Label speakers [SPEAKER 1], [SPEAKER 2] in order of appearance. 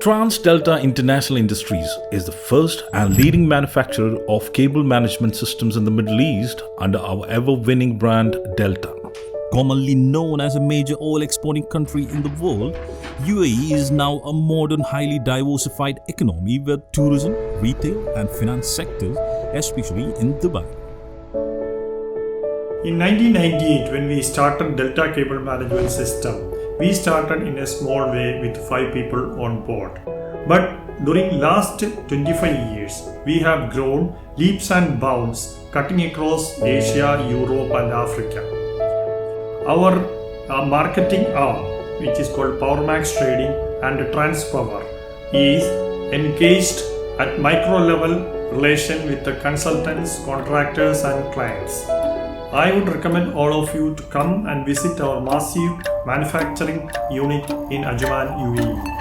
[SPEAKER 1] Transdelta International Industries is the first and leading manufacturer of cable management systems in the Middle East under our ever-winning brand Delta. Commonly known as a major oil exporting country in the world, UAE is now a modern, highly diversified economy with tourism, retail and finance sectors, especially in Dubai.
[SPEAKER 2] In 1998, when we started Delta Cable Management System, we started in a small way with 5 people on board. But during last 25 years, we have grown leaps and bounds, cutting across Asia, Europe and Africa. Our marketing arm, which is called PowerMax Trading and Transpower, is engaged at micro level relation with the consultants, contractors and clients. I would recommend all of you to come and visit our massive manufacturing unit in Ajman, UAE.